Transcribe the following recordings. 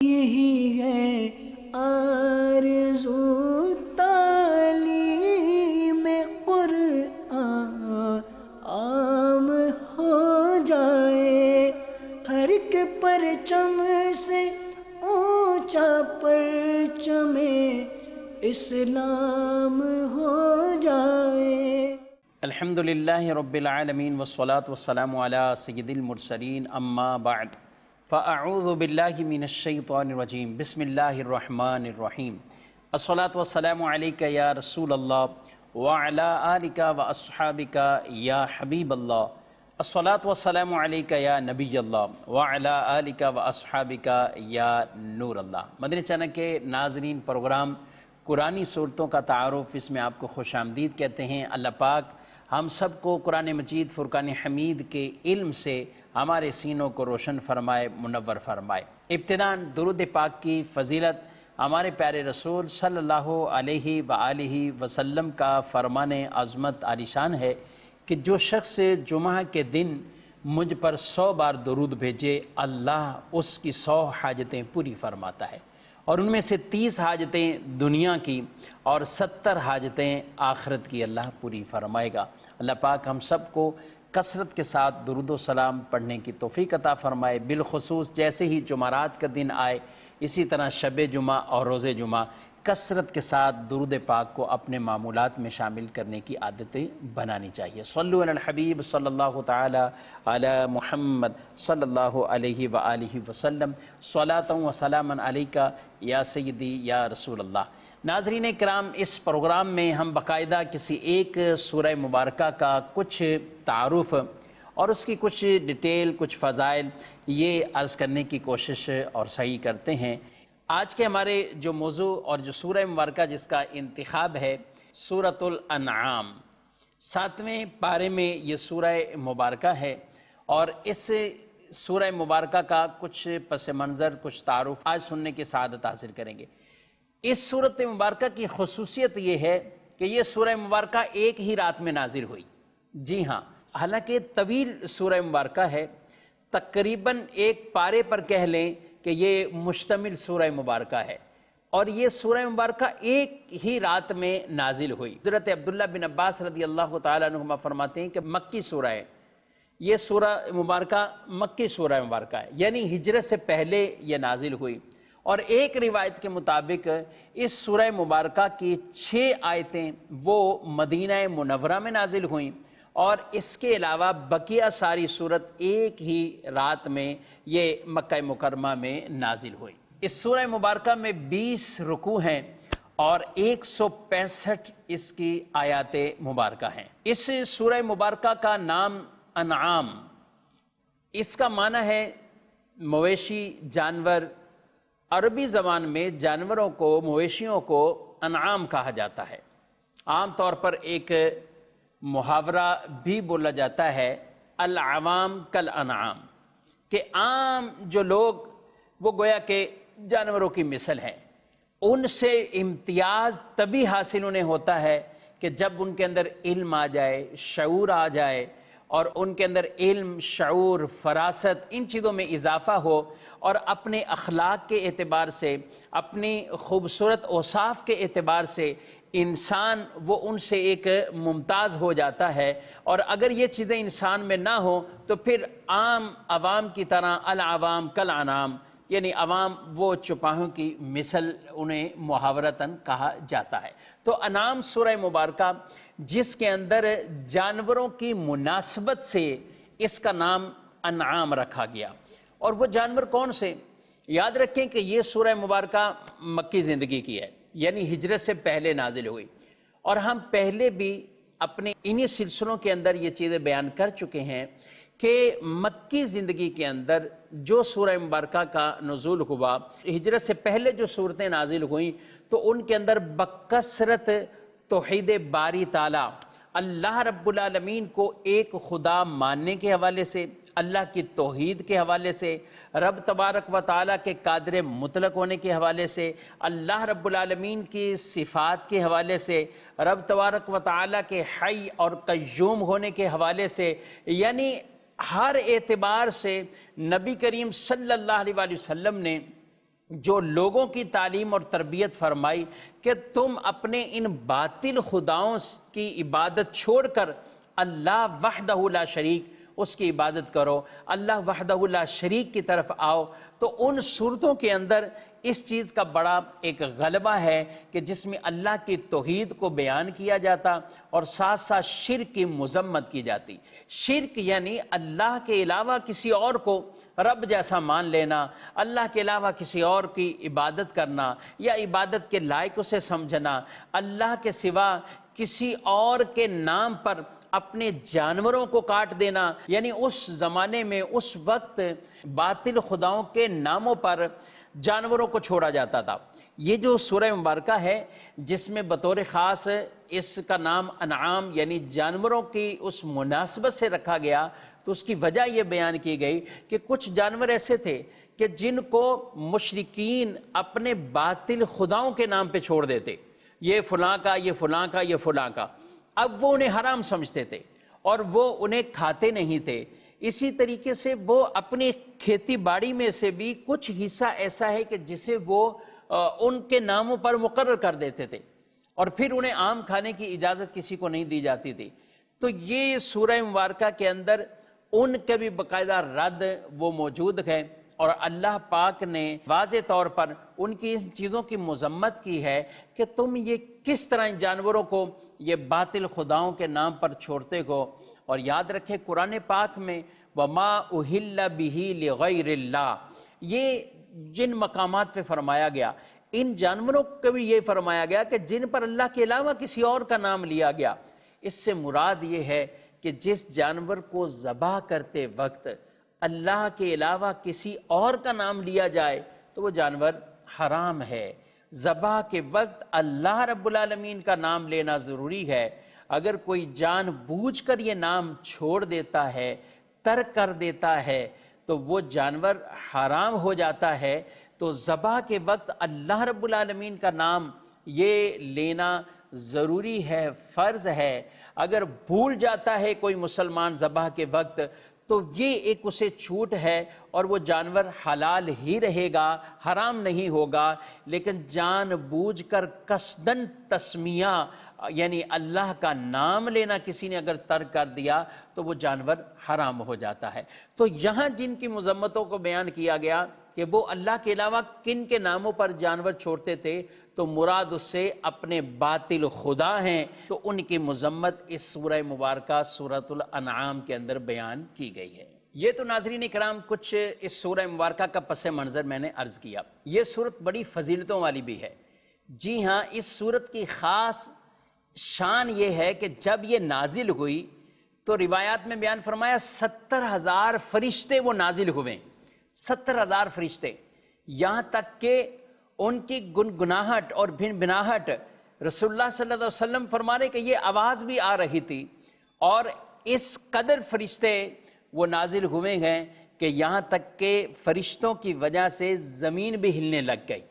یہی ہے آرزو تعلیم قرآن عام ہو جائے، ہر ایک پرچم سے اونچا پرچم اسلام ہو جائے۔ الحمدللہ رب العالمین والصلاة والسلام علی سید المرسلین، اما بعد فاعوذ باللہ من الشیطان الرجیم، بسم اللہ الرحمن الرحیم۔ الصلاة والسلام علیک یا رسول اللہ وعلی آلک واصحابک یا حبیب اللہ، الصلاة والسلام علیک یا نبی اللہ وعلی آلک واصحابک یا نور اللہ۔ مدنی چینل کے ناظرین، پروگرام قرآنی صورتوں کا تعارف، اس میں آپ کو خوش آمدید کہتے ہیں۔ اللہ پاک ہم سب کو قرآن مجید فرقان حمید کے علم سے ہمارے سینوں کو روشن فرمائے، منور فرمائے۔ ابتداً درود پاک کی فضیلت ہمارے پیارے رسول صلی اللہ علیہ وآلہ وسلم کا فرمان عظمت عالی شان ہے کہ جو شخص جمعہ کے دن مجھ پر 100 بار درود بھیجے، اللہ اس کی 100 حاجتیں پوری فرماتا ہے، اور ان میں سے 30 حاجتیں دنیا کی اور 70 حاجتیں آخرت کی اللہ پوری فرمائے گا۔ اللہ پاک ہم سب کو کثرت کے ساتھ درود و سلام پڑھنے کی توفیق عطا فرمائے۔ بالخصوص جیسے ہی جمعرات کا دن آئے، اسی طرح شب جمعہ اور روز جمعہ کثرت کے ساتھ درود پاک کو اپنے معمولات میں شامل کرنے کی عادتیں بنانی چاہیے۔ صلو علی الحبیب صلی اللہ تعالی علی محمد صلی اللہ علیہ وآلہ وسلم، صلاۃ و سلاما علیک یا سیدی یا رسول اللہ۔ ناظرین کرام، اس پروگرام میں ہم باقاعدہ کسی ایک سورہ مبارکہ کا کچھ تعارف اور اس کی کچھ ڈیٹیل، کچھ فضائل یہ عرض کرنے کی کوشش اور صحیح کرتے ہیں۔ آج کے ہمارے جو موضوع اور جو سورہ مبارکہ جس کا انتخاب ہے، سورۃ الانعام، 7ویں پارے میں یہ سورہ مبارکہ ہے، اور اس سورہ مبارکہ کا کچھ پس منظر، کچھ تعارف آج سننے کی سعادت حاصل کریں گے۔ اس سورۃ مبارکہ کی خصوصیت یہ ہے کہ یہ سورہ مبارکہ ایک ہی رات میں نازل ہوئی۔ جی ہاں، حالانکہ طویل سورہ مبارکہ ہے، تقریباً ایک پارے پر کہہ لیں کہ یہ مشتمل سورہ مبارکہ ہے، اور یہ سورہ مبارکہ ایک ہی رات میں نازل ہوئی۔ حضرت عبداللہ بن عباس رضی اللہ تعالیٰ عنہما فرماتے ہیں کہ مکی سورہ ہے، یہ سورہ مبارکہ مکی سورہ مبارکہ ہے، یعنی ہجرت سے پہلے یہ نازل ہوئی۔ اور ایک روایت کے مطابق اس سورہ مبارکہ کی 6 آیتیں وہ مدینہ منورہ میں نازل ہوئیں، اور اس کے علاوہ بقیہ ساری صورت ایک ہی رات میں یہ مکہ مکرمہ میں نازل ہوئی۔ اس سورہ مبارکہ میں 20 رکوع ہیں اور 165 اس کی آیات مبارکہ ہیں۔ اس سورہ مبارکہ کا نام انعام، اس کا معنی ہے مویشی، جانور۔ عربی زبان میں جانوروں کو، مویشیوں کو انعام کہا جاتا ہے۔ عام طور پر ایک محاورہ بھی بولا جاتا ہے، العوام کالانعام، کہ عام جو لوگ وہ گویا کہ جانوروں کی مثل ہیں۔ ان سے امتیاز تبھی حاصل انہیں ہوتا ہے کہ جب ان کے اندر علم آ جائے، شعور آ جائے، اور ان کے اندر علم، شعور، فراست، ان چیزوں میں اضافہ ہو، اور اپنے اخلاق کے اعتبار سے، اپنی خوبصورت اوصاف کے اعتبار سے انسان وہ ان سے ایک ممتاز ہو جاتا ہے۔ اور اگر یہ چیزیں انسان میں نہ ہوں تو پھر عوام کی طرح العوام کالانعام، یعنی عوام وہ چوپاہوں کی مثل انہیں محاورتاً کہا جاتا ہے۔ تو انعام سورہ مبارکہ جس کے اندر جانوروں کی مناسبت سے اس کا نام انعام رکھا گیا۔ اور وہ جانور کون سے؟ یاد رکھیں کہ یہ سورہ مبارکہ مکی زندگی کی ہے، یعنی ہجرت سے پہلے نازل ہوئی، اور ہم پہلے بھی اپنے انہی سلسلوں کے اندر یہ چیزیں بیان کر چکے ہیں کہ مکی زندگی کے اندر جو سورہ مبارکہ کا نزول ہوا، ہجرت سے پہلے جو صورتیں نازل ہوئیں تو ان کے اندر بکثرت توحید باری تعالیٰ، اللہ رب العالمین کو ایک خدا ماننے کے حوالے سے، اللہ کی توحید کے حوالے سے، رب تبارک و تعالیٰ کے قادر مطلق ہونے کے حوالے سے، اللہ رب العالمین کی صفات کے حوالے سے، رب تبارک و تعالیٰ کے حی اور قیوم ہونے کے حوالے سے، یعنی ہر اعتبار سے نبی کریم صلی اللہ علیہ وسلم نے جو لوگوں کی تعلیم اور تربیت فرمائی کہ تم اپنے ان باطل خداؤں کی عبادت چھوڑ کر اللہ وحدہ لا شریک اس کی عبادت کرو، اللہ وحدہ لا شریک کی طرف آؤ، تو ان صورتوں کے اندر اس چیز کا بڑا ایک غلبہ ہے کہ جس میں اللہ کی توحید کو بیان کیا جاتا اور ساتھ ساتھ شرک کی مذمت کی جاتی۔ شرک یعنی اللہ کے علاوہ کسی اور کو رب جیسا مان لینا، اللہ کے علاوہ کسی اور کی عبادت کرنا یا عبادت کے لائق اسے سمجھنا، اللہ کے سوا کسی اور کے نام پر اپنے جانوروں کو کاٹ دینا، یعنی اس زمانے میں اس وقت باطل خداؤں کے ناموں پر جانوروں کو چھوڑا جاتا تھا۔ یہ جو سورہ مبارکہ ہے جس میں بطور خاص اس کا نام انعام یعنی جانوروں کی اس مناسبت سے رکھا گیا، تو اس کی وجہ یہ بیان کی گئی کہ کچھ جانور ایسے تھے کہ جن کو مشرکین اپنے باطل خداؤں کے نام پہ چھوڑ دیتے، یہ فلاں کا، یہ فلاں کا، یہ فلاں کا، اب وہ انہیں حرام سمجھتے تھے اور وہ انہیں کھاتے نہیں تھے۔ اسی طریقے سے وہ اپنی کھیتی باڑی میں سے بھی کچھ حصہ ایسا ہے کہ جسے وہ ان کے ناموں پر مقرر کر دیتے تھے اور پھر انہیں عام کھانے کی اجازت کسی کو نہیں دی جاتی تھی۔ تو یہ سورہ مبارکہ کے اندر ان کے بھی باقاعدہ رد وہ موجود ہے، اور اللہ پاک نے واضح طور پر ان کی ان چیزوں کی مذمت کی ہے کہ تم یہ کس طرح ان جانوروں کو یہ باطل خداؤں کے نام پر چھوڑتے ہو۔ اور یاد رکھیں قرآن پاک میں وَمَا أُهِلَّ بِهِ لِغَيْرِ اللَّهِ، یہ جن مقامات پہ فرمایا گیا، ان جانوروں کو بھی یہ فرمایا گیا کہ جن پر اللہ کے علاوہ کسی اور کا نام لیا گیا۔ اس سے مراد یہ ہے کہ جس جانور کو ذبح کرتے وقت اللہ کے علاوہ کسی اور کا نام لیا جائے تو وہ جانور حرام ہے۔ ذبح کے وقت اللہ رب العالمین کا نام لینا ضروری ہے۔ اگر کوئی جان بوجھ کر یہ نام چھوڑ دیتا ہے، ترک کر دیتا ہے، تو وہ جانور حرام ہو جاتا ہے۔ تو ذبح کے وقت اللہ رب العالمین کا نام یہ لینا ضروری ہے، فرض ہے۔ اگر بھول جاتا ہے کوئی مسلمان ذبح کے وقت تو یہ ایک اسے چھوٹ ہے اور وہ جانور حلال ہی رہے گا، حرام نہیں ہوگا۔ لیکن جان بوجھ کر قصداً تسمیہ یعنی اللہ کا نام لینا کسی نے اگر ترک کر دیا تو وہ جانور حرام ہو جاتا ہے۔ تو یہاں جن کی مذمتوں کو بیان کیا گیا کہ وہ اللہ کے علاوہ کن کے ناموں پر جانور چھوڑتے تھے، تو مراد اس سے اپنے باطل خدا ہیں، تو ان کی مذمت اس سورہ مبارکہ سورۃ الانعام کے اندر بیان کی گئی ہے۔ یہ تو ناظرین کرام کچھ اس سورہ مبارکہ کا پس منظر میں نے عرض کیا۔ یہ سورت بڑی فضیلتوں والی بھی ہے۔ جی ہاں، اس سورت کی خاص شان یہ ہے کہ جب یہ نازل ہوئی تو روایات میں بیان فرمایا 70,000 فرشتے وہ نازل ہوئے، 70,000 فرشتے، یہاں تک کہ ان کی گنگناہٹ اور بھنبھناہٹ رسول اللہ صلی اللہ علیہ وسلم فرما رہے کہ یہ آواز بھی آ رہی تھی، اور اس قدر فرشتے وہ نازل ہوئے ہیں کہ یہاں تک کہ فرشتوں کی وجہ سے زمین بھی ہلنے لگ گئی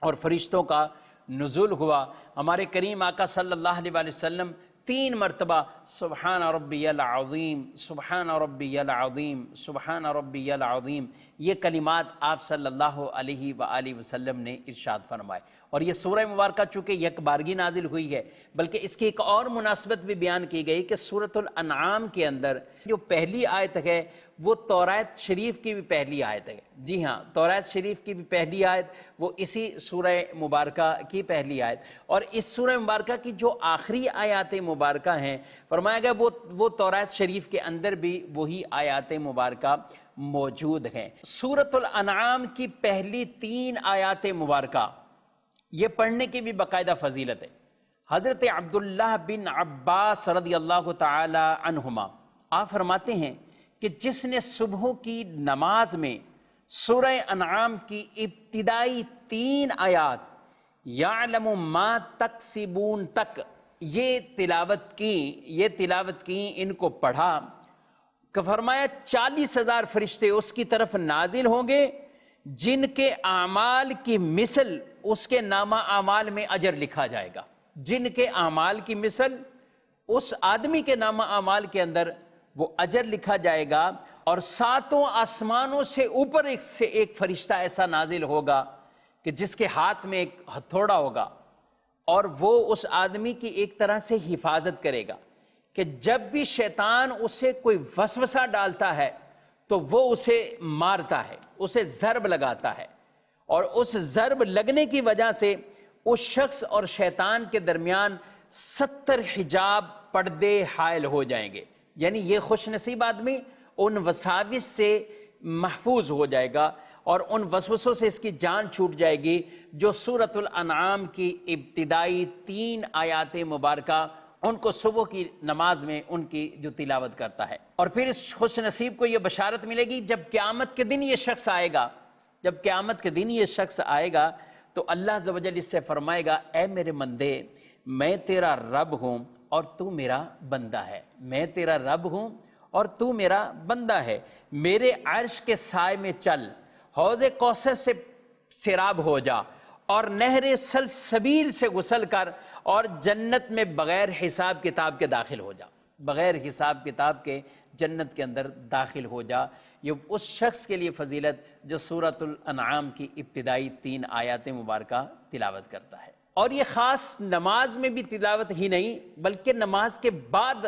اور فرشتوں کا نزول ہوا۔ ہمارے کریم آقا صلی اللہ علیہ وسلم 3 مرتبہ سبحان ربی العظیم، سبحان ربی العظیم، سبحان ربی العظیم، یہ کلمات آپ صلی اللہ علیہ وآلہ وسلم نے ارشاد فرمائے۔ اور یہ سورہ مبارکہ چونکہ یک بارگی نازل ہوئی ہے، بلکہ اس کی ایک اور مناسبت بھی بیان کی گئی کہ سورۃ الانعام کے اندر جو پہلی آیت ہے وہ تورات شریف کی بھی پہلی آیت ہے۔ جی ہاں، تورات شریف کی بھی پہلی آیت وہ اسی سورہ مبارکہ کی پہلی آیت، اور اس سورہ مبارکہ کی جو آخری آیات مبارکہ ہیں فرمایا گیا وہ تورات شریف کے اندر بھی وہی آیات مبارکہ موجود ہیں۔ سورۃ الانعام کی پہلی 3 آیات مبارکہ یہ پڑھنے کی بھی باقاعدہ فضیلت ہے۔ حضرت عبداللہ بن عباس رضی اللہ تعالی عنہما آپ فرماتے ہیں کہ جس نے صبح کی نماز میں سورہ انعام کی ابتدائی 3 آیات یعلم ما تکسبون تک یہ تلاوت کی ان کو پڑھا کہ فرمایا 40,000 فرشتے اس کی طرف نازل ہوں گے جن کے اعمال کی مثل اس کے نامہ اعمال میں اجر لکھا جائے گا۔ جن کے اعمال کی مثل اس آدمی کے نامہ اعمال کے اندر وہ اجر لکھا جائے گا، اور 7 آسمانوں سے اوپر ایک فرشتہ ایسا نازل ہوگا کہ جس کے ہاتھ میں ایک ہتھوڑا ہوگا اور وہ اس آدمی کی ایک طرح سے حفاظت کرے گا کہ جب بھی شیطان اسے کوئی وسوسہ ڈالتا ہے تو وہ اسے مارتا ہے، اسے ضرب لگاتا ہے، اور اس ضرب لگنے کی وجہ سے اس شخص اور شیطان کے درمیان 70 حجاب پردے حائل ہو جائیں گے. یعنی یہ خوش نصیب آدمی ان وساوس سے محفوظ ہو جائے گا اور ان وسوسوں سے اس کی جان چھوٹ جائے گی جو سورۃ الانعام کی ابتدائی 3 آیات مبارکہ ان کو صبح کی نماز میں ان کی جو تلاوت کرتا ہے. اور پھر اس خوش نصیب کو یہ بشارت ملے گی جب قیامت کے دن یہ شخص آئے گا، جب قیامت کے دن یہ شخص آئے گا تو اللہ عز و جل اس سے فرمائے گا، اے میرے بندے، میں تیرا رب ہوں اور تو میرا بندہ ہے، میں تیرا رب ہوں اور تو میرا بندہ ہے، میرے عرش کے سائے میں چل، حوض کوثر سے سیراب ہو جا اور نہر سلسبیل سے غسل کر اور جنت میں بغیر حساب کتاب کے داخل ہو جا، بغیر حساب کتاب کے جنت کے اندر داخل ہو جا. یہ اس شخص کے لیے فضیلت جو سورۃ الانعام کی ابتدائی 3 آیات مبارکہ تلاوت کرتا ہے. اور یہ خاص نماز میں بھی تلاوت ہی نہیں بلکہ نماز کے بعد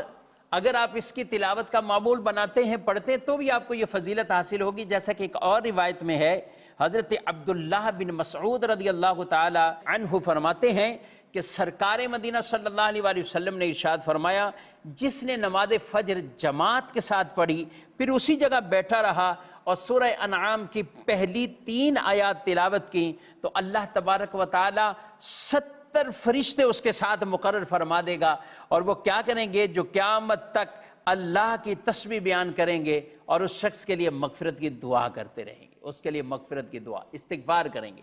اگر آپ اس کی تلاوت کا معمول بناتے ہیں، پڑھتے ہیں، تو بھی آپ کو یہ فضیلت حاصل ہوگی. جیسا کہ ایک اور روایت میں ہے، حضرت عبداللہ بن مسعود رضی اللہ تعالی عنہ فرماتے ہیں کہ سرکار مدینہ صلی اللہ علیہ وآلہ وسلم نے ارشاد فرمایا، جس نے نماز فجر جماعت کے ساتھ پڑھی پھر اسی جگہ بیٹھا رہا اور سورہ انعام کی پہلی 3 آیات تلاوت کی تو اللہ تبارک و تعالی 70 فرشتے اس کے ساتھ مقرر فرما دے گا، اور وہ کیا کریں گے؟ جو قیامت تک اللہ کی تسبیح بیان کریں گے اور اس شخص کے لیے مغفرت کی دعا کرتے رہیں گے، اس کے لیے مغفرت کی دعا استغفار کریں گے.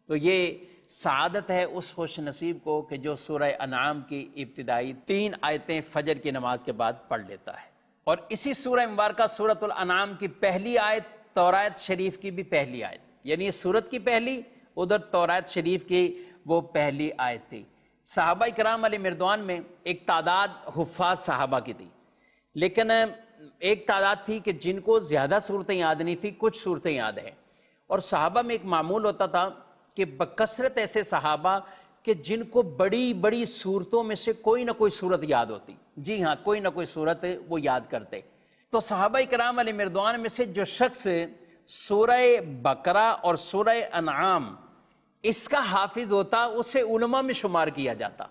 تو یہ سعادت ہے اس خوش نصیب کو کہ جو سورہ انعام کی ابتدائی 3 آیتیں فجر کی نماز کے بعد پڑھ لیتا ہے. اور اسی سورہ مبارکہ سورۃ الانعام کی پہلی آیت توراۃ شریف کی بھی پہلی آیت، یعنی اس سورت کی پہلی، ادھر توراۃ شریف کی وہ پہلی آیت تھی. صحابہ کرام علیہ مردوان میں ایک تعداد حفاظ صحابہ کی تھی، لیکن ایک تعداد تھی کہ جن کو زیادہ صورتیں یاد نہیں تھی، کچھ صورتیں یاد ہیں. اور صحابہ میں ایک معمول ہوتا تھا کہ بکثرت ایسے صحابہ کہ جن کو بڑی بڑی صورتوں میں سے کوئی نہ کوئی صورت یاد ہوتی، جی ہاں، کوئی نہ کوئی صورت وہ یاد کرتے. تو صحابہ کرام علیہ مردوان میں سے جو شخص سورہ بقرہ اور سورہ انعام اس کا حافظ ہوتا اسے علماء میں شمار کیا جاتا.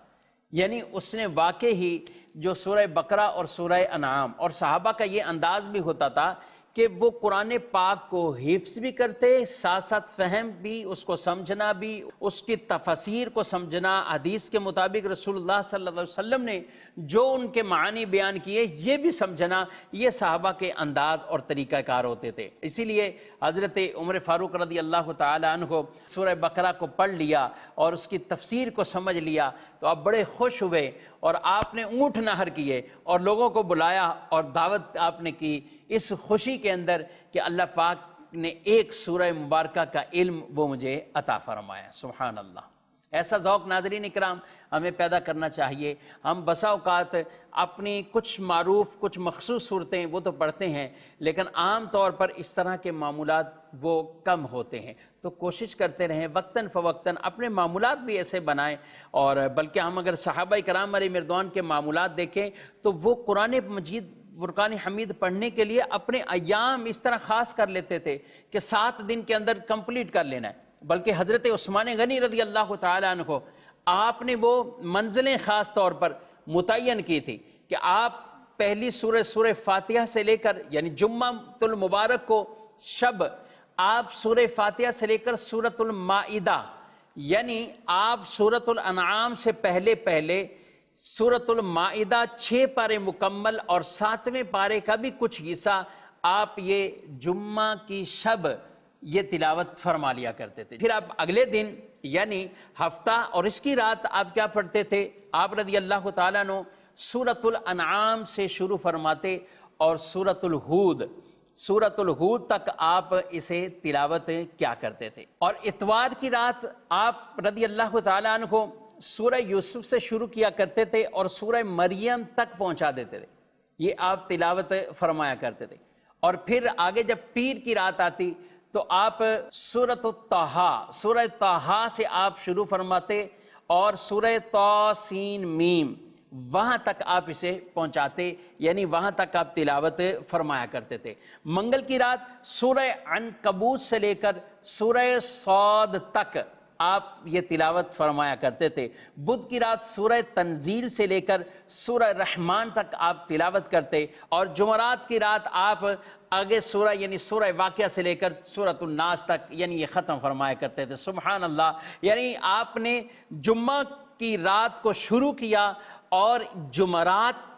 یعنی اس نے واقع ہی جو سورہ بقرہ اور سورہ انعام، اور صحابہ کا یہ انداز بھی ہوتا تھا کہ وہ قرآن پاک کو حفظ بھی کرتے، ساتھ ساتھ فہم بھی، اس کو سمجھنا بھی، اس کی تفسیر کو سمجھنا، حدیث کے مطابق رسول اللہ صلی اللہ علیہ وسلم نے جو ان کے معنی بیان کیے یہ بھی سمجھنا، یہ صحابہ کے انداز اور طریقہ کار ہوتے تھے. اسی لیے حضرت عمر فاروق رضی اللہ تعالی عنہ سورہ بقرہ کو پڑھ لیا اور اس کی تفسیر کو سمجھ لیا تو آپ بڑے خوش ہوئے اور آپ نے اونٹ نہر کیے اور لوگوں کو بلایا اور دعوت آپ نے کی اس خوشی کے اندر کہ اللہ پاک نے ایک سورہ مبارکہ کا علم وہ مجھے عطا فرمایا. سبحان اللہ. ایسا ذوق ناظرین اکرام ہمیں پیدا کرنا چاہیے. ہم بسا اوقات اپنی کچھ معروف کچھ مخصوص صورتیں وہ تو پڑھتے ہیں لیکن عام طور پر اس طرح کے معمولات وہ کم ہوتے ہیں. تو کوشش کرتے رہیں وقتاً فوقتاً اپنے معمولات بھی ایسے بنائیں. اور بلکہ ہم اگر صحابہ کرام علیہ مردوان کے معمولات دیکھیں تو وہ قرآن مجید فرقان حمید پڑھنے کے لیے اپنے ایام اس طرح خاص کر لیتے تھے کہ 7 دن کے اندر کمپلیٹ کر لینا ہے. بلکہ حضرت عثمان غنی رضی اللہ تعالیٰ عنہ کو آپ نے وہ منزلیں خاص طور پر متعین کی تھی کہ آپ پہلی سورہ فاتحہ سے لے کر یعنی جمعہ المبارک کو شب آپ سورہ فاتحہ سے لے کر سورۃ المائدہ یعنی آپ سورۃ الانعام سے پہلے سورۃ المائدہ 6 پارے مکمل اور 7ویں پارے کا بھی کچھ حصہ آپ یہ جمعہ کی شب یہ تلاوت فرما لیا کرتے تھے. پھر آپ اگلے دن یعنی ہفتہ اور اس کی رات آپ کیا پڑھتے تھے؟ آپ رضی اللہ تعالیٰ عنہ سورۃ الانعام سے شروع فرماتے اور سورۃ الہود تک آپ اسے تلاوت کیا کرتے تھے. اور اتوار کی رات آپ رضی اللہ تعالیٰ عنہ کو سورہ یوسف سے شروع کیا کرتے تھے اور سورہ مریم تک پہنچا دیتے تھے. یہ آپ تلاوت فرمایا کرتے تھے. اور پھر آگے جب پیر کی رات آتی تو آپ سورۃ طٰہٰ سے آپ شروع فرماتے اور سورہ طاسین میم وہاں تک آپ اسے پہنچاتے، یعنی وہاں تک آپ تلاوت فرمایا کرتے تھے۔ منگل کی رات سورہ عنکبوت سے لے کر سورہ صاد تک آپ یہ تلاوت فرمایا کرتے تھے۔ بدھ کی رات سورہ تنزیل سے لے کر سورہ رحمان تک آپ تلاوت کرتے، اور جمعرات کی رات آپ آگے سورہ یعنی سورہ واقعہ سے لے کر سورۃ الناس تک یعنی یہ ختم فرمایا کرتے تھے۔ سبحان اللہ، یعنی آپ نے جمعہ کی رات کو شروع کیا اور جمعرات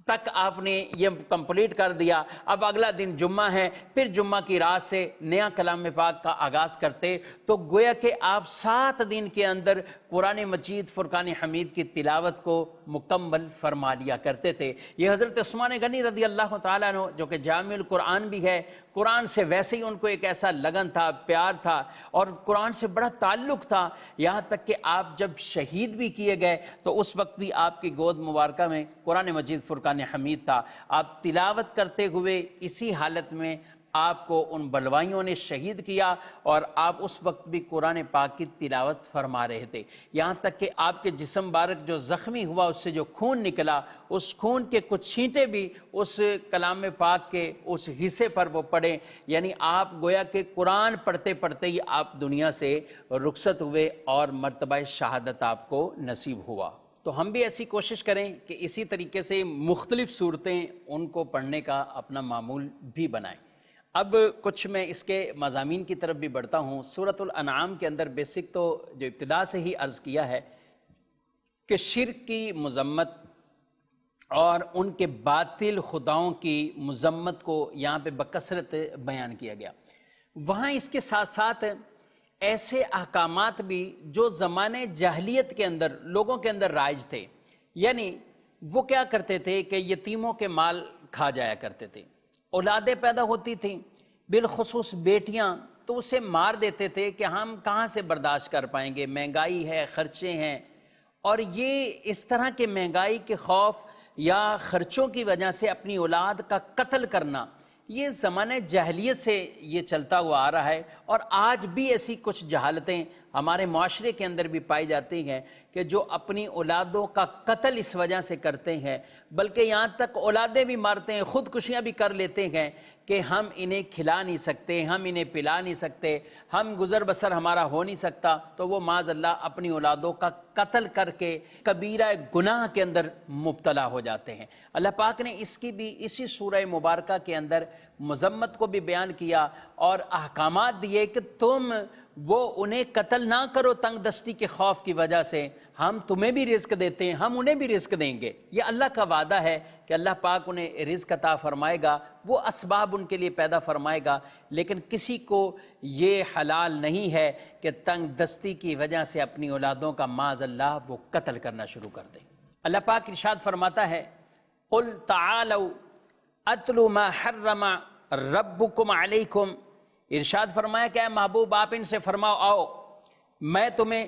تک آپ نے یہ کمپلیٹ کر دیا۔ اب اگلا دن جمعہ ہے، پھر جمعہ کی رات سے نیا کلام پاک کا آغاز کرتے، تو گویا کہ آپ 7 دن کے اندر قرآن مجید فرقان حمید کی تلاوت کو مکمل فرما لیا کرتے تھے۔ یہ حضرت عثمان غنی رضی اللہ تعالیٰ عنہ جو کہ جامع القرآن بھی ہے، قرآن سے ویسے ہی ان کو ایک ایسا لگن تھا، پیار تھا اور قرآن سے بڑا تعلق تھا، یہاں تک کہ آپ جب شہید بھی کیے گئے تو اس وقت بھی آپ کی گود مبارکہ میں قرآن مجید فرقان حمید تھا۔ آپ تلاوت کرتے ہوئے اسی حالت میں آپ کو ان بلوائیوں نے شہید کیا اور آپ اس وقت بھی قرآن پاک کی تلاوت فرما رہے تھے، یہاں تک کہ آپ کے جسم مبارک جو زخمی ہوا اس سے جو خون نکلا، اس خون کے کچھ چھینٹے بھی اس کلام پاک کے اس حصے پر وہ پڑے، یعنی آپ گویا کہ قرآن پڑھتے پڑھتے ہی آپ دنیا سے رخصت ہوئے اور مرتبہ شہادت آپ کو نصیب ہوا۔ تو ہم بھی ایسی کوشش کریں کہ اسی طریقے سے مختلف صورتیں ان کو پڑھنے کا اپنا معمول بھی بنائیں۔ اب کچھ میں اس کے مضامین کی طرف بھی بڑھتا ہوں۔ سورۃ الانعام کے اندر بیسک تو جو ابتدا سے ہی عرض کیا ہے کہ شرک کی مذمت اور ان کے باطل خداؤں کی مذمت کو یہاں پہ بکثرت بیان کیا گیا۔ وہاں اس کے ساتھ ساتھ ایسے احکامات بھی جو زمانے جاہلیت کے اندر لوگوں کے اندر رائج تھے، یعنی وہ کیا کرتے تھے کہ یتیموں کے مال کھا جایا کرتے تھے، اولادیں پیدا ہوتی تھیں بالخصوص بیٹیاں تو اسے مار دیتے تھے کہ ہم کہاں سے برداشت کر پائیں گے، مہنگائی ہے، خرچے ہیں، اور یہ اس طرح کے مہنگائی کے خوف یا خرچوں کی وجہ سے اپنی اولاد کا قتل کرنا یہ زمانہ جاہلیت سے یہ چلتا ہوا آ رہا ہے، اور آج بھی ایسی کچھ جہالتیں ہمارے معاشرے کے اندر بھی پائی جاتی ہیں کہ جو اپنی اولادوں کا قتل اس وجہ سے کرتے ہیں، بلکہ یہاں تک اولادیں بھی مارتے ہیں، خودکشیاں بھی کر لیتے ہیں کہ ہم انہیں کھلا نہیں سکتے، ہم انہیں پلا نہیں سکتے، ہم گزر بسر ہمارا ہو نہیں سکتا، تو وہ معاذ اللہ اپنی اولادوں کا قتل کر کے کبیرہ گناہ کے اندر مبتلا ہو جاتے ہیں۔ اللہ پاک نے اس کی بھی اسی سورہ مبارکہ کے اندر مذمت کو بھی بیان کیا اور احکامات دیے کہ تم وہ انہیں قتل نہ کرو تنگ دستی کے خوف کی وجہ سے، ہم تمہیں بھی رزق دیتے ہیں، ہم انہیں بھی رزق دیں گے۔ یہ اللہ کا وعدہ ہے کہ اللہ پاک انہیں رزق عطا فرمائے گا، وہ اسباب ان کے لیے پیدا فرمائے گا، لیکن کسی کو یہ حلال نہیں ہے کہ تنگ دستی کی وجہ سے اپنی اولادوں کا معاذ اللہ وہ قتل کرنا شروع کر دیں۔ اللہ پاک ارشاد فرماتا ہے قُلْ تَعَالَوْا أَتْلُ مَا حَرَّمَ رَبُّكُمْ عَلَيْكُمْ، ارشاد فرمایا کہ اے محبوب آپ ان سے فرماؤ آؤ میں تمہیں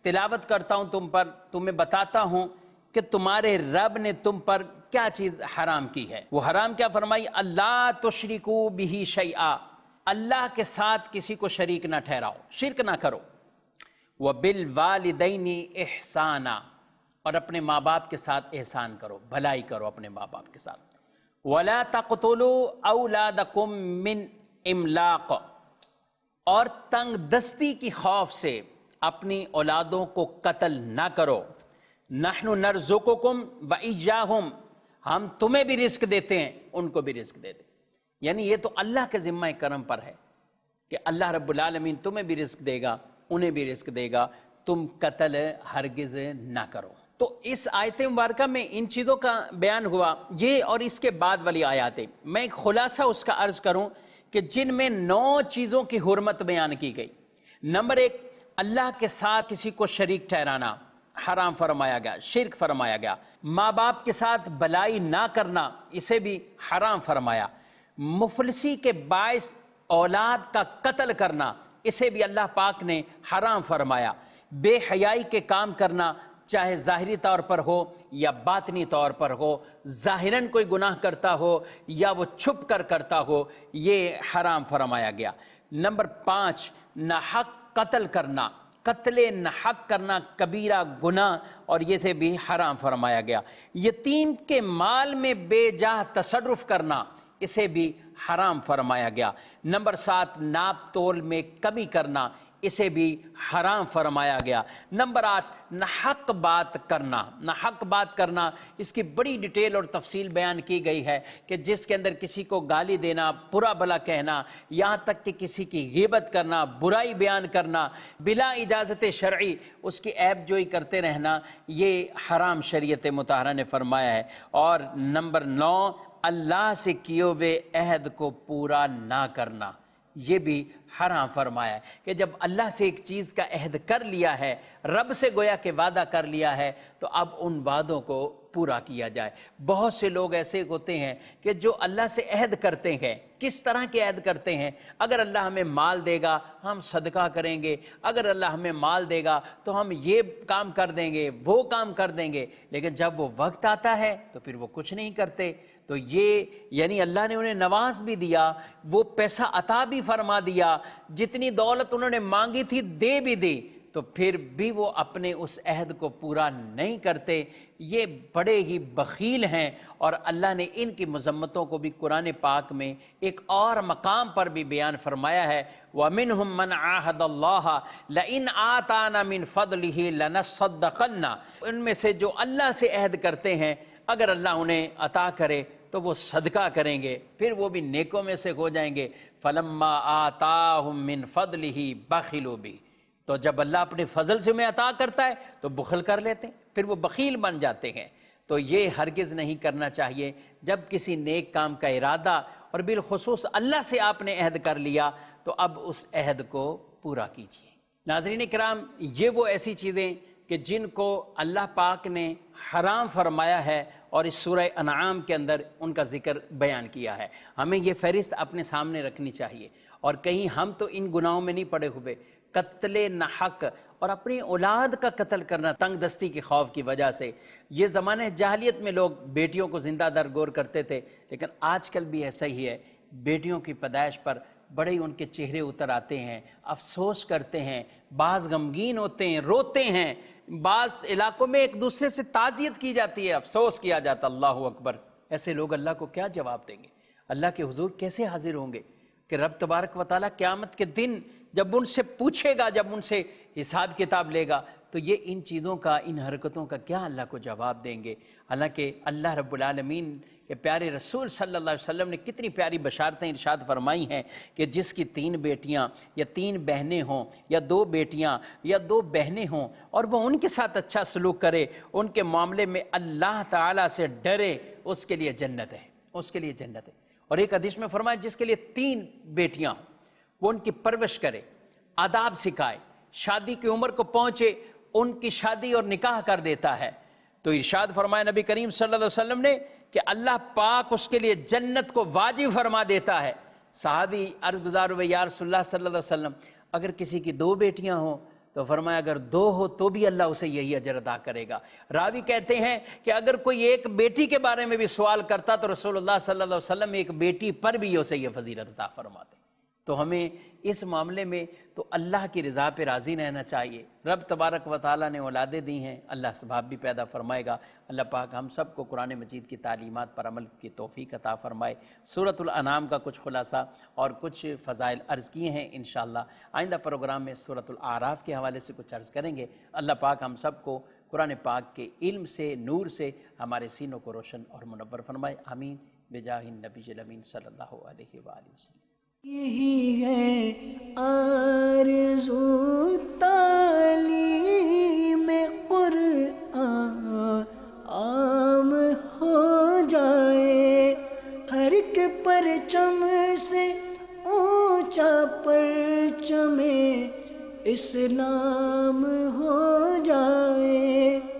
تلاوت کرتا ہوں تم پر، تمہیں بتاتا ہوں کہ تمہارے رب نے تم پر کیا چیز حرام کی ہے۔ وہ حرام کیا فرمائی؟ اللہ تشرکوا بہ شیئا، اللہ کے ساتھ کسی کو شریک نہ ٹھہراؤ، شرک نہ کرو، وبالوالدین احسانا، اور اپنے ماں باپ کے ساتھ احسان کرو، بھلائی کرو اپنے ماں باپ کے ساتھ، ولا تقتلوا اولادکم من املاق، اور تنگ دستی کی خوف سے اپنی اولادوں کو قتل نہ کرو، نحن نرزقکم وإیاہم، ہم تمہیں بھی رزق دیتے ہیں ان کو بھی رزق دیتے ہیں۔ یعنی یہ تو اللہ کے ذمہ کرم پر ہے کہ اللہ رب العالمین تمہیں بھی رزق دے گا، انہیں بھی رزق دے گا، تم قتل ہرگز نہ کرو۔ تو اس آیت مبارکہ میں ان چیزوں کا بیان ہوا، یہ اور اس کے بعد والی آیاتیں میں ایک خلاصہ اس کا عرض کروں کہ جن میں 9 چیزوں کی حرمت بیان کی گئی۔ نمبر 1، اللہ کے ساتھ کسی کو شریک ٹھہرانا حرام فرمایا گیا، شرک فرمایا گیا۔ ماں باپ کے ساتھ بھلائی نہ کرنا، اسے بھی حرام فرمایا۔ مفلسی کے باعث اولاد کا قتل کرنا، اسے بھی اللہ پاک نے حرام فرمایا۔ بے حیائی کے کام کرنا، چاہے ظاہری طور پر ہو یا باطنی طور پر ہو، ظاہراً کوئی گناہ کرتا ہو یا وہ چھپ کر کرتا ہو، یہ حرام فرمایا گیا۔ نمبر 5 ناحق قتل کرنا، قتل ناحق کرنا کبیرہ گناہ اور یہ سے بھی حرام فرمایا گیا۔ یتیم کے مال میں بے جا تصرف کرنا، اسے بھی حرام فرمایا گیا۔ نمبر 7 ناپ تول میں کمی کرنا، اسے بھی حرام فرمایا گیا۔ نمبر 8 ناحق بات کرنا، ناحق بات کرنا اس کی بڑی ڈیٹیل اور تفصیل بیان کی گئی ہے کہ جس کے اندر کسی کو گالی دینا، برا بھلا کہنا، یہاں تک کہ کسی کی غیبت کرنا، برائی بیان کرنا، بلا اجازت شرعی اس کی عیب جوئی کرتے رہنا، یہ حرام شریعت مطہرہ نے فرمایا ہے۔ اور نمبر 9 اللہ سے کیے ہوئے عہد کو پورا نہ کرنا، یہ بھی حرام فرمایا ہے کہ جب اللہ سے ایک چیز کا عہد کر لیا ہے، رب سے گویا کہ وعدہ کر لیا ہے، تو اب ان وعدوں کو پورا کیا جائے۔ بہت سے لوگ ایسے ہوتے ہیں کہ جو اللہ سے عہد کرتے ہیں، کس طرح کے عہد کرتے ہیں؟ اگر اللہ ہمیں مال دے گا ہم صدقہ کریں گے، اگر اللہ ہمیں مال دے گا تو ہم یہ کام کر دیں گے، وہ کام کر دیں گے، لیکن جب وہ وقت آتا ہے تو پھر وہ کچھ نہیں کرتے۔ تو یہ یعنی اللہ نے انہیں نواز بھی دیا، وہ پیسہ عطا بھی فرما دیا، جتنی دولت انہوں نے مانگی تھی دے بھی دی، تو پھر بھی وہ اپنے اس عہد کو پورا نہیں کرتے۔ یہ بڑے ہی بخیل ہیں، اور اللہ نے ان کی مذمتوں کو بھی قرآن پاک میں ایک اور مقام پر بھی بیان فرمایا ہے۔ وَمِنْهُمْ مَنْ عَاهَدَ اللَّهَ لَئِنْ آتَانَا مِنْ فَضْلِهِ لَنَصَّدَّقَنَّ، ان میں سے جو اللہ سے عہد کرتے ہیں اگر اللہ انہیں عطا کرے تو وہ صدقہ کریں گے، پھر وہ بھی نیکوں میں سے ہو جائیں گے۔ فَلَمَّا آتَاهُمْ مِنْ فَضْلِهِ بَخِلُوا بِهِ، تو جب اللہ اپنے فضل سے میں عطا کرتا ہے تو بخل کر لیتے ہیں، پھر وہ بخیل بن جاتے ہیں۔ تو یہ ہرگز نہیں کرنا چاہیے۔ جب کسی نیک کام کا ارادہ اور بالخصوص اللہ سے آپ نے عہد کر لیا تو اب اس عہد کو پورا کیجیے۔ ناظرین کرام، یہ وہ ایسی چیزیں کہ جن کو اللہ پاک نے حرام فرمایا ہے اور اس سورہ انعام کے اندر ان کا ذکر بیان کیا ہے۔ ہمیں یہ فہرست اپنے سامنے رکھنی چاہیے، اور کہیں ہم تو ان گناہوں میں نہیں پڑے ہوئے۔ قتل ناحق اور اپنی اولاد کا قتل کرنا تنگ دستی کے خوف کی وجہ سے، یہ زمانے جاہلیت میں لوگ بیٹیوں کو زندہ درگور کرتے تھے، لیکن آج کل بھی ایسا ہی ہے۔ بیٹیوں کی پیدائش پر بڑے ان کے چہرے اتر آتے ہیں، افسوس کرتے ہیں، بعض غمگین ہوتے ہیں، روتے ہیں، بعض علاقوں میں ایک دوسرے سے تعزیت کی جاتی ہے، افسوس کیا جاتا۔ اللہ اکبر! ایسے لوگ اللہ کو کیا جواب دیں گے؟ اللہ کے حضور کیسے حاضر ہوں گے کہ رب تبارک و تعالیٰ قیامت کے دن جب ان سے پوچھے گا، جب ان سے حساب کتاب لے گا، تو یہ ان چیزوں کا، ان حرکتوں کا کیا اللہ کو جواب دیں گے؟ حالانکہ اللہ رب العالمین کے پیارے رسول صلی اللہ علیہ وسلم نے کتنی پیاری بشارتیں ارشاد فرمائی ہیں کہ جس کی 3 بیٹیاں یا 3 بہنیں ہوں، یا 2 بیٹیاں یا 2 بہنیں ہوں، اور وہ ان کے ساتھ اچھا سلوک کرے، ان کے معاملے میں اللہ تعالیٰ سے ڈرے، اس کے لیے جنت ہے، اس کے لیے جنت ہے۔ اور ایک حدیث میں فرمایا جس کے لیے 3 بیٹیاں ہوں، وہ ان کی پرورش کرے، آداب سکھائے، شادی کی عمر کو پہنچے ان کی شادی اور نکاح کر دیتا ہے، تو ارشاد فرمایا نبی کریم صلی اللہ علیہ وسلم نے کہ اللہ پاک اس کے لیے جنت کو واجب فرما دیتا ہے۔ صحابی عرض گزار ہوئے یا رسول اللہ صلی اللہ علیہ وسلم، اگر کسی کی 2 بیٹیاں ہوں تو فرمایا اگر 2 ہو تو بھی اللہ اسے یہی اجر ادا کرے گا۔ راوی کہتے ہیں کہ اگر کوئی ایک بیٹی کے بارے میں بھی سوال کرتا تو رسول اللہ صلی اللہ علیہ وسلم ایک بیٹی پر بھی اسے یہ فضیلت عطا فرماتے۔ تو ہمیں اس معاملے میں تو اللہ کی رضا پہ راضی رہنا چاہیے۔ رب تبارک و تعالیٰ نے اولادیں دی ہیں، اللہ اسباب بھی پیدا فرمائے گا۔ اللہ پاک ہم سب کو قرآن مجید کی تعلیمات پر عمل کی توفیق عطا فرمائے۔ سورۃ الانعام کا کچھ خلاصہ اور کچھ فضائل عرض کیے ہیں، انشاءاللہ آئندہ پروگرام میں سورۃ الاعراف کے حوالے سے کچھ عرض کریں گے۔ اللہ پاک ہم سب کو قرآن پاک کے علم سے، نور سے ہمارے سینوں کو روشن اور منور فرمائے، آمین بجاہ النبی الامین صلی اللہ علیہ وآلہ وسلم۔ یہی ہے آرزو تعلیم قرآن، عام ہو جائے ہر ایک پرچم سے اونچا پرچم اسلام ہو جائے۔